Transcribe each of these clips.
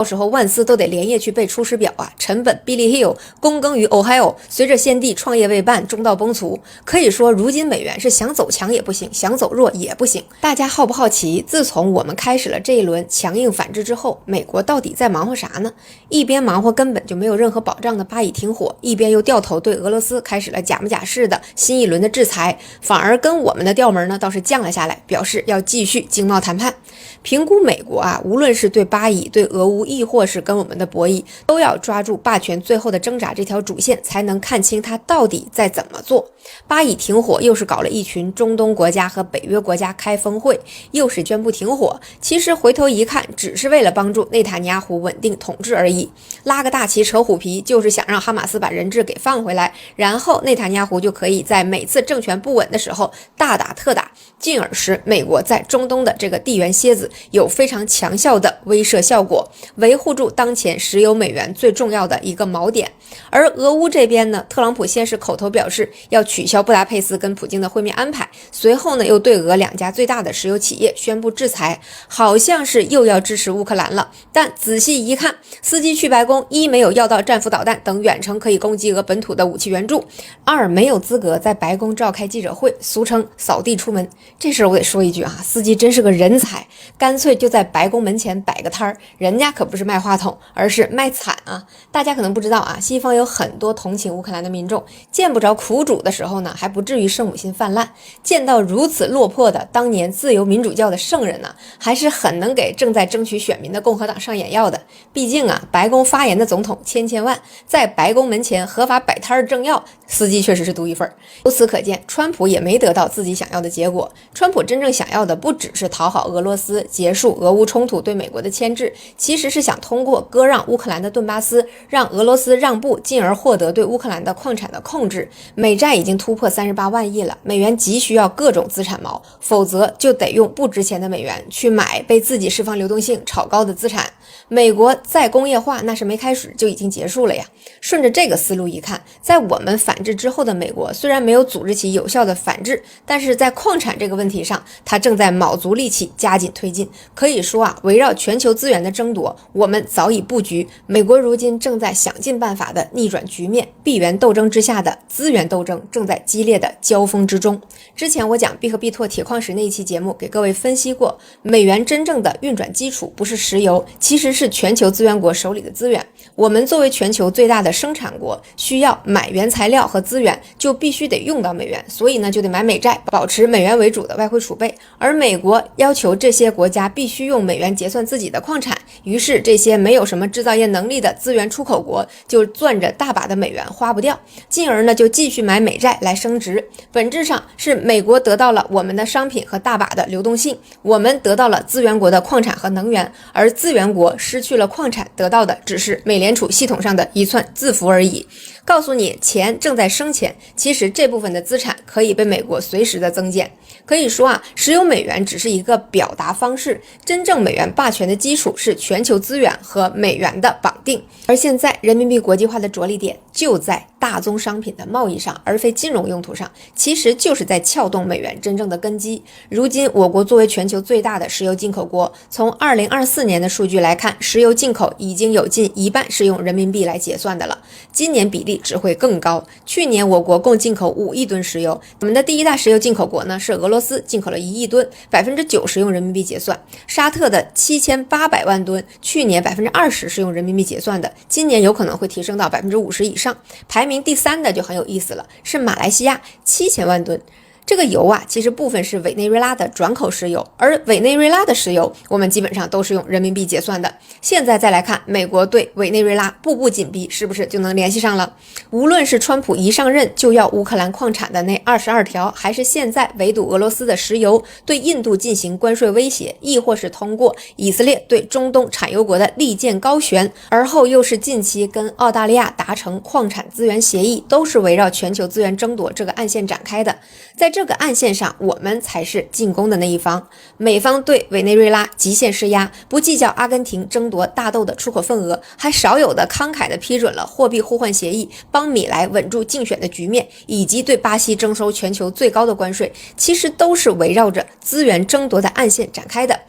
到时候万斯都得连夜去背出师表啊！臣本 Billy Hill 躬耕于 Ohio， 随着先帝创业未半，中道崩殂。可以说，如今美元是想走强也不行，想走弱也不行。大家好不好奇？自从我们开始了这一轮强硬反制之后，美国到底在忙活啥呢？一边忙活根本就没有任何保障的巴以停火，一边又掉头对俄罗斯开始了假模假式的新一轮的制裁，反而跟我们的调门呢倒是降了下来，表示要继续经贸谈判。评估美国啊，无论是对巴以、对俄乌，亦或是跟我们的博弈，都要抓住霸权最后的挣扎这条主线，才能看清它到底在怎么做。巴以停火又是搞了一群中东国家和北约国家开峰会，又是宣布停火，其实回头一看，只是为了帮助内塔尼亚胡稳定统治而已。拉个大旗扯虎皮，就是想让哈马斯把人质给放回来，然后内塔尼亚胡就可以在每次政权不稳的时候大打特打，进而使美国在中东的这个地缘蝎子有非常强效的威慑效果，维护住当前石油美元最重要的一个锚点。而俄乌这边呢，特朗普先是口头表示要取消布达佩斯跟普京的会面安排，随后呢又对俄两家最大的石油企业宣布制裁，好像是又要支持乌克兰了。但仔细一看，司机去白宫，一没有要到战斧导弹等远程可以攻击俄本土的武器援助，二没有资格在白宫召开记者会，俗称扫地出门。这事我得说一句啊，司机真是个人才，干脆就在白宫门前摆个摊儿，人家可不是卖话筒，而是卖惨啊！大家可能不知道啊，西方有很多同情乌克兰的民众，见不着苦主的时候呢，还不至于圣母心泛滥；见到如此落魄的当年自由民主教的圣人呢，还是很能给正在争取选民的共和党上眼药的。毕竟啊，白宫发言的总统千万，在白宫门前合法摆摊儿政要，司机确实是独一份。由此可见，川普也没得到自己想要的结果。川普真正想要的不只是讨好俄罗斯，结束俄乌冲突对美国的牵制，其实是想通过割让乌克兰的顿巴斯，让俄罗斯让步，进而获得对乌克兰的矿产的控制。美债已经突破38万亿了，美元急需要各种资产锚，否则就得用不值钱的美元去买被自己释放流动性炒高的资产。美国再工业化那是没开始就已经结束了呀。顺着这个思路一看，在我们反制之后的美国，虽然没有组织起有效的反制，但是在矿产这个问题上，它正在卯足力气加紧推进。可以说啊，围绕全球资源的争夺，我们早已布局，美国如今正在想尽办法的逆转局面，地缘斗争之下的资源斗争正在激烈的交锋之中。之前我讲必和必拓铁矿石那一期节目给各位分析过，美元真正的运转基础不是石油，其实是全球资源国手里的资源。我们作为全球最大的生产国，需要买原材料和资源，就必须得用到美元，所以呢就得买美债，保持美元为主的外汇储备。而美国要求这些国家必须用美元结算自己的矿产，于是这些没有什么制造业能力的资源出口国就攥着大把的美元花不掉，进而呢就继续买美债来升值。本质上是美国得到了我们的商品和大把的流动性，我们得到了资源国的矿产和能源，而资源国失去了矿产，得到的只是美联储系统上的一串字符而已。告诉你钱正在生钱，其实这部分的资产可以被美国随时的增减。可以说啊，石油美元只是一个表达方式，真正美元霸权的基础是全球资源和美元的绑定。而现在人民币国际化的着力点就在大宗商品的贸易上，而非金融用途上，其实就是在撬动美元真正的根基。如今我国作为全球最大的石油进口国，从2024年的数据来看，石油进口已经有近一半是用人民币来结算的了，今年比例只会更高。去年我国共进口5亿吨石油，我们的第一大石油进口国呢是俄罗斯，进口了1亿吨，90%用人民币结算。沙特的7800万吨，去年20%是用人民币结算的，今年有可能会提升到50%以上。排名第3的就很有意思了，是马来西亚7000万吨。这个油啊，其实部分是委内瑞拉的转口石油，而委内瑞拉的石油我们基本上都是用人民币结算的。现在再来看美国对委内瑞拉步步紧逼，是不是就能联系上了？无论是川普一上任就要乌克兰矿产的那22条，还是现在围堵俄罗斯的石油，对印度进行关税威胁，亦或是通过以色列对中东产油国的利剑高悬，而后又是近期跟澳大利亚达成矿产资源协议，都是围绕全球资源争夺这个暗线展开的。在这个暗线上，我们才是进攻的那一方。美方对委内瑞拉极限施压，不计较阿根廷争夺大豆的出口份额，还少有的慷慨的批准了货币互换协议，帮米莱稳住竞选的局面，以及对巴西征收全球最高的关税，其实都是围绕着资源争夺的暗线展开的。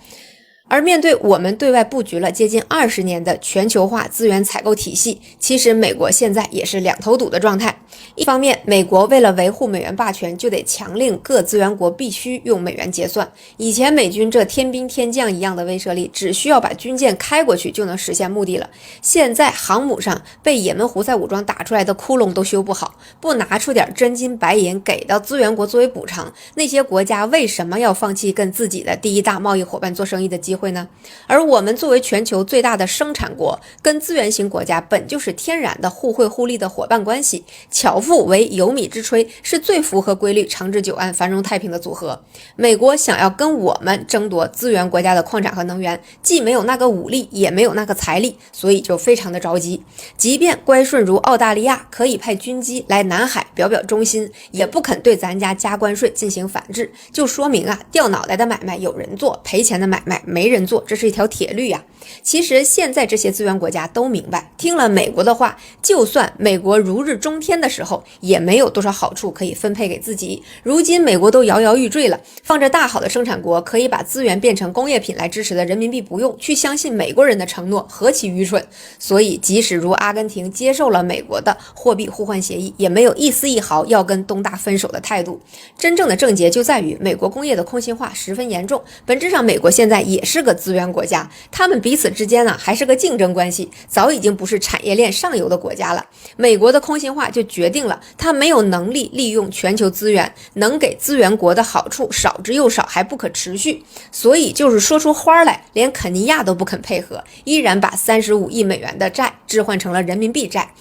而面对我们对外布局了接近20年的全球化资源采购体系，其实美国现在也是两头堵的状态。一方面，美国为了维护美元霸权，就得强令各资源国必须用美元结算。以前美军这天兵天将一样的威慑力，只需要把军舰开过去就能实现目的了。现在航母上被也门胡塞武装打出来的窟窿都修不好，不拿出点真金白银给到资源国作为补偿，那些国家为什么要放弃跟自己的第一大贸易伙伴做生意的机会呢？而我们作为全球最大的生产国，跟资源型国家本就是天然的互惠互利的伙伴关系，巧妇为有米之炊，是最符合规律、长治久安、繁荣太平的组合。美国想要跟我们争夺资源国家的矿产和能源，既没有那个武力，也没有那个财力，所以就非常的着急。即便乖顺如澳大利亚可以派军机来南海表表忠心，也不肯对咱家加关税进行反制，就说明掉脑袋的买卖有人做，赔钱的买卖没人做，这是一条铁律呀。其实现在这些资源国家都明白，听了美国的话，就算美国如日中天的时候，也没有多少好处可以分配给自己。如今美国都摇摇欲坠了，放着大好的生产国可以把资源变成工业品来支持的人民币不用，去相信美国人的承诺，何其愚蠢。所以即使如阿根廷接受了美国的货币互换协议，也没有一丝一毫要跟东大分手的态度。真正的症结就在于美国工业的空心化十分严重，本质上美国现在也是个资源国家，他们彼此之间还是个竞争关系，早已经不是产业链上游的国家了。美国的空心化就决定了他没有能力利用全球资源，能给资源国的好处少之又少，还不可持续。所以就是说出花来，连肯尼亚都不肯配合，依然把35亿美元的债置换成了人民币债。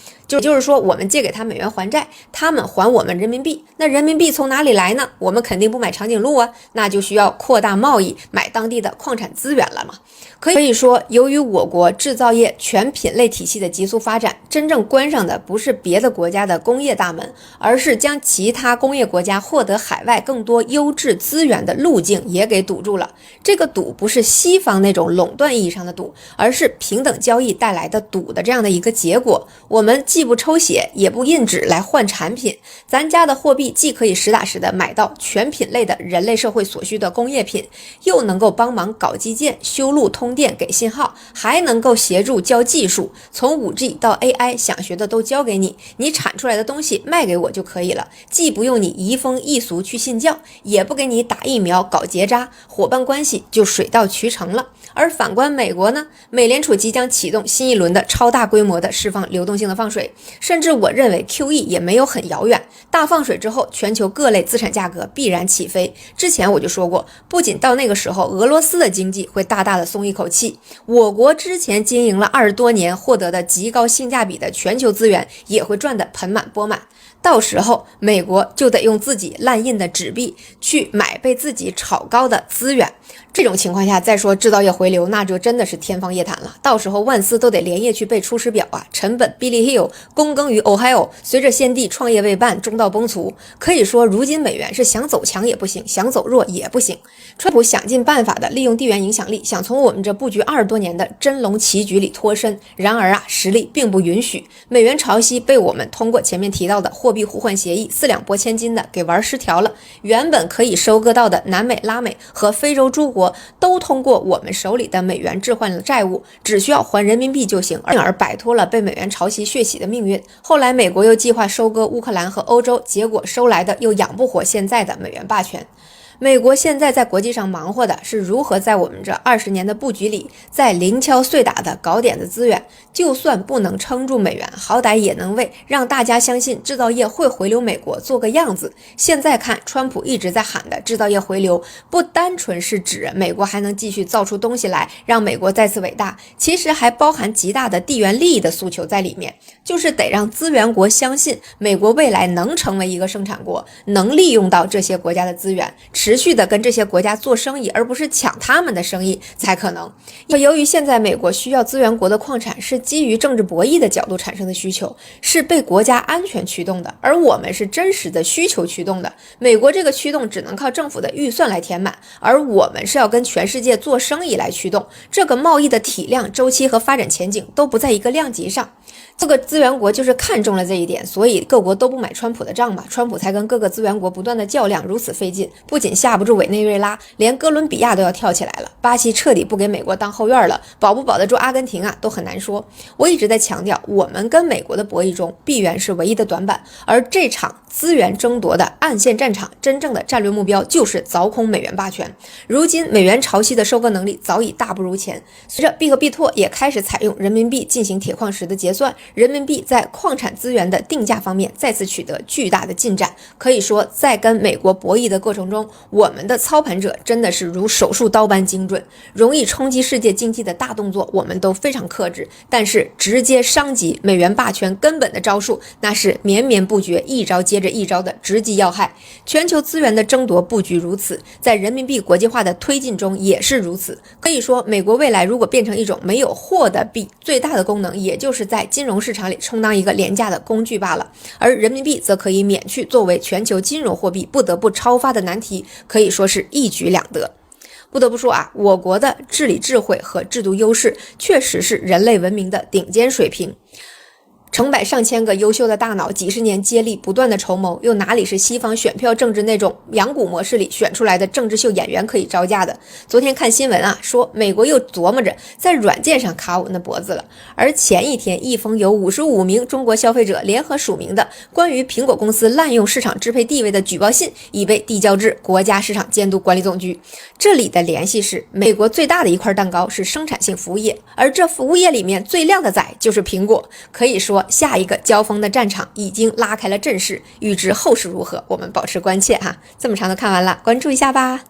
就是说我们借给他美元还债，他们还我们人民币，那人民币从哪里来呢？我们肯定不买长颈鹿啊，那就需要扩大贸易，买当地的矿产资源了嘛。可以说，由于我国制造业全品类体系的急速发展，真正关上的不是别的国家的工业大门，而是将其他工业国家获得海外更多优质资源的路径也给堵住了。这个堵不是西方那种垄断意义上的堵，而是平等交易带来的堵的这样的一个结果。我们既不抽血，也不印纸来换产品，咱家的货币既可以实打实的买到全品类的人类社会所需的工业品，又能够帮忙搞基建、修路、通电、给信号，还能够协助教技术，从 5G 到 AI， 想学的都教给你，你产出来的东西卖给我就可以了，既不用你移风易俗去信教，也不给你打疫苗搞结扎，伙伴关系就水到渠成了。而反观美国呢，美联储即将启动新一轮的超大规模的释放流动性的放水，甚至我认为 QE 也没有很遥远。大放水之后，全球各类资产价格必然起飞。之前我就说过，不仅到那个时候俄罗斯的经济会大大的松一口气，我国之前经营了20多年获得的极高性价比的全球资源也会赚得盆满钵满。到时候美国就得用自己烂印的纸币去买被自己炒高的资源，这种情况下再说制造业回流，那就真的是天方夜谭了。到时候万斯都得连夜去背出师表啊，成本 Billy Hill 躬耕于 Ohio， 随着先帝创业未半，中道崩殂。可以说如今美元是想走强也不行，想走弱也不行。川普想尽办法的利用地缘影响力，想从我们这布局20多年的真龙棋局里脱身，然而实力并不允许，美元潮汐被我们通过前面提到的货币互换协议4两拨千斤的给玩失调了。原本可以收割到的南美、拉美和非洲诸国都通过我们手里的美元置换了债务，只需要还人民币就行，进而摆脱了被美元潮汐血洗的命运。后来美国又计划收割乌克兰和欧洲，结果收来的又养不活现在的美元霸权。美国现在在国际上忙活的是如何在我们这20年的布局里，在零敲碎打的搞点子资源，就算不能撑住美元，好歹也能为让大家相信制造业会回流美国做个样子。现在看川普一直在喊的制造业回流，不单纯是指美国还能继续造出东西来，让美国再次伟大，其实还包含极大的地缘利益的诉求在里面，就是得让资源国相信美国未来能成为一个生产国，能利用到这些国家的资源，持续的跟这些国家做生意，而不是抢他们的生意才可能。由于现在美国需要资源国的矿产是基于政治博弈的角度产生的需求，是被国家安全驱动的，而我们是真实的需求驱动的。美国这个驱动只能靠政府的预算来填满，而我们是要跟全世界做生意来驱动，这个贸易的体量、周期和发展前景都不在一个量级上。各个资源国就是看中了这一点，所以各国都不买川普的账嘛，川普才跟各个资源国不断的较量，如此费劲。不仅下不住委内瑞拉，连哥伦比亚都要跳起来了。巴西彻底不给美国当后院了，保不保得住阿根廷啊，都很难说。我一直在强调，我们跟美国的博弈中，币源是唯一的短板，而这场资源争夺的暗线战场，真正的战略目标就是凿空美元霸权。如今美元潮汐的收割能力早已大不如前，随着币和币托也开始采用人民币进行铁矿石的结算，人民币在矿产资源的定价方面再次取得巨大的进展。可以说，在跟美国博弈的过程中，我们的操盘者真的是如手术刀般精准，容易冲击世界经济的大动作我们都非常克制，但是直接伤及美元霸权根本的招数，那是绵绵不绝，一招接着一招的直击要害。全球资源的争夺布局如此，在人民币国际化的推进中也是如此。可以说，美国未来如果变成一种没有货的币，最大的功能也就是在金融市场里充当一个廉价的工具罢了，而人民币则可以免去作为全球金融货币不得不超发的难题，可以说是一举两得。不得不说啊，我国的治理智慧和制度优势确实是人类文明的顶尖水平。成百上千个优秀的大脑，几十年接力不断的筹谋，又哪里是西方选票政治那种养蛊模式里选出来的政治秀演员可以招架的？昨天看新闻啊，说美国又琢磨着在软件上卡我们的脖子了。而前一天，一封由55名中国消费者联合署名的关于苹果公司滥用市场支配地位的举报信，已被递交至国家市场监督管理总局。这里的联系是，美国最大的一块蛋糕是生产性服务业，而这服务业里面最靓的仔就是苹果。可以说，下一个交锋的战场已经拉开了阵势，预知后事如何，我们保持关切哈。这么长都看完了，关注一下吧。